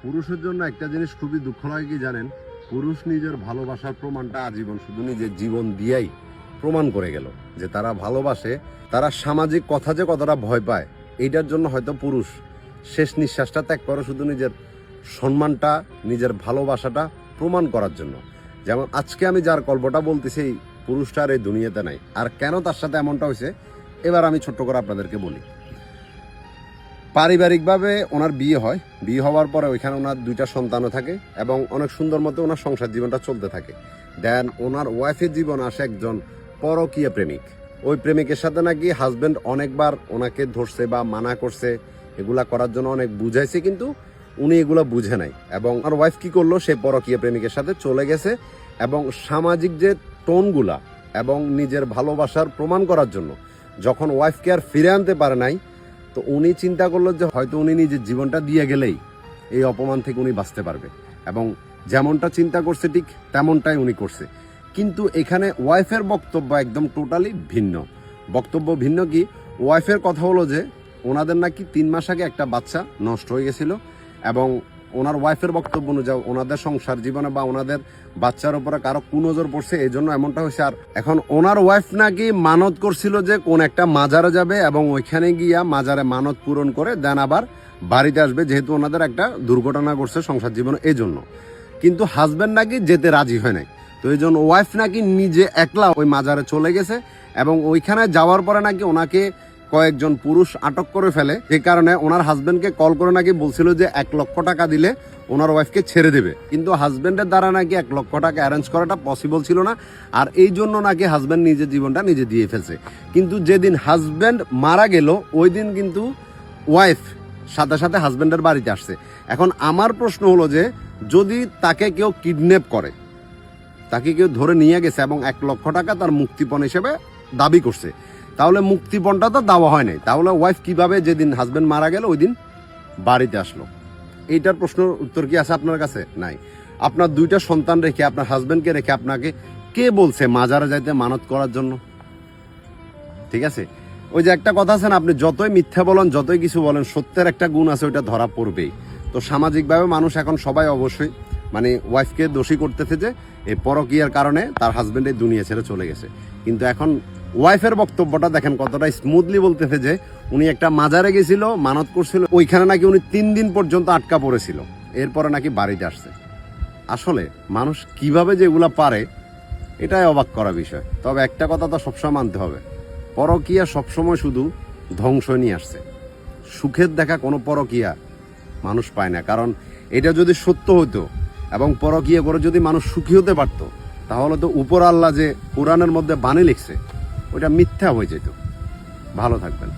পুরুষের জন্য একটা জিনিস খুবই দুঃখ লাগে কি জানেন, পুরুষ নিজের ভালোবাসার প্রমাণটা আজীবন শুধু নিজের জীবন দিয়েই প্রমাণ করে গেল যে তারা ভালোবাসে। তারা সামাজিক কথা যে কতটা ভয় পায়, এইটার জন্য হয়তো পুরুষ শেষ নিঃশ্বাসটা ত্যাগ করে শুধু নিজের সম্মানটা, নিজের ভালোবাসাটা প্রমাণ করার জন্য। যেমন আজকে আমি যার গল্পটা বলতেছি, এই পুরুষটা আর এই দুনিয়াতে নাই। আর কেন তার সাথে এমনটা হয়েছে এবার আমি ছোট্ট করে আপনাদেরকে বলি। পারিবারিকভাবে ওনার বিয়ে হয়, বিয়ে হওয়ার পরে ওইখানে ওনার 2টা সন্তানও থাকে এবং অনেক সুন্দর মতো ওনার সংসার জীবনটা চলতে থাকে। দেন ওনার ওয়াইফের জীবন আসে একজন পরকীয়া প্রেমিক। ওই প্রেমিকের সাথে নাকি হাজব্যান্ড অনেকবার ওনাকে ধরছে বা মানা করছে, এগুলা করার জন্য অনেক বুঝাইছে, কিন্তু উনি এগুলো বুঝে নাই। এবং আর ওয়াইফ কি করলো, সেই পরকীয়া প্রেমিকের সাথে চলে গেছে এবং সামাজিক যে টোনগুলা এবং নিজের ভালোবাসার প্রমাণ করার জন্য যখন ওয়াইফকে আর ফিরে আনতে পারে নাই, তো উনি চিন্তা করলো যে হয়তো উনি নিজের জীবনটা দিয়ে গেলেই এই অপমান থেকে উনি বাঁচতে পারবে। এবং যেমনটা চিন্তা করছে ঠিক তেমনটাই উনি করছে। কিন্তু এখানে ওয়াইফের বক্তব্য একদম টোটালি ভিন্ন। বক্তব্য ভিন্ন কি, ওয়াইফের কথা হলো যে ওনাদের নাকি 3 মাস আগে একটা বাচ্চা নষ্ট হয়ে গেছিল এবং ওনার ওয়াইফের বক্তব্য অনুযায়ী ওনাদের সংসার জীবনে বা ওনাদের বাচ্চার উপরে কারো কুনজর পড়ছে, এই জন্য এমনটা হয়েছে। আর এখন ওনার ওয়াইফ নাকি মানত করছিল যে কোন একটা মাজারে যাবে এবং ওইখানে গিয়া মাজারে মানত পূরণ করে দেন আবার বাড়িতে আসবে, যেহেতু ওনাদের একটা দুর্ঘটনা ঘটছে সংসার জীবনে এই জন্য। কিন্তু হাজব্যান্ড নাকি যেতে রাজি হয় নাই। তো এই জন্য ওয়াইফ নাকি নিজে একলা ওই মাজারে চলে গেছে এবং ওইখানে যাওয়ার পরে নাকি ওনাকে কয়েকজন পুরুষ আটক করে ফেলে। যে কারণে ওনার হাজবেন্ডকে কল করে নাকি বলছিল যে 1 লক্ষ টাকা দিলে ওনার ওয়াইফকে ছেড়ে দেবে, কিন্তু হাজবেন্ডের দ্বারা নাকি 1 লক্ষ টাকা অ্যারেঞ্জ করাটা পসিবল ছিল না। আর এই জন্য নাকি হাজবেন্ড নিজের জীবনটা নিজে দিয়ে ফেলছে। কিন্তু যেদিন হাজবেন্ড মারা গেল ওই দিন কিন্তু ওয়াইফ সাথে সাথে হাজবেন্ডের বাড়িতে আসছে। এখন আমার প্রশ্ন হলো যে যদি তাকে কেউ কিডন্যাপ করে, তাকে কেউ ধরে নিয়ে গেছে এবং 1 লক্ষ টাকা তার মুক্তিপণ হিসেবে দাবি করছে, তাহলে মুক্তিপণটা তো দেওয়া হয় নাই, তাহলে ওয়াইফ কিভাবে যেদিন হাজবেন্ড মারা গেল ওই দিন বাড়িতে আসলো? এইটার প্রশ্নের উত্তর কি আছে আপনার কাছে? নাই। আপনার 2টা সন্তান রেখে, আপনার হাজবেন্ডকে রেখে আপনাকে কে বলছে মাজারে যাইতে মানত করার জন্য? ঠিক আছে, ওই যে একটা কথা আছে না, আপনি যতই মিথ্যা বলেন, যতই কিছু বলেন, সত্যের একটা গুণ আছে, ওইটা ধরা পড়বেই। তো সামাজিকভাবে মানুষ এখন সবাই অবশ্যই মানে ওয়াইফকে দোষী করতেছে যে এই পরকীয়ার কারণে তার হাজবেন্ড এই দুনিয়া ছেড়ে চলে গেছে। কিন্তু এখন ওয়াইফের বক্তব্যটা দেখেন কতটা স্মুথলি বলতেছে যে উনি একটা মাজারে গেছিল, মানত করছিল, ওইখানে নাকি উনি 3 দিন পর্যন্ত আটকা পড়েছিল, এরপরে নাকি বাড়িতে আসছে। আসলে মানুষ কিভাবে যে এগুলা পারে, এটাই অবাক করা বিষয়। তবে একটা কথা তো সবসময় মানতে হবে, পরকীয়া সবসময় শুধু ধ্বংস নিয়ে আসছে। সুখের দেখা কোনো পরকীয়া মানুষ পায় না। কারণ এটা যদি সত্য হতো এবং পরকীয়া করে যদি মানুষ সুখী হতে পারতো, তাহলে তো উপর আল্লাহ যে কোরআনের মধ্যে বাণী লিখছে ওইটা মিথ্যা হয়ে যেত। ভালো থাকবেন।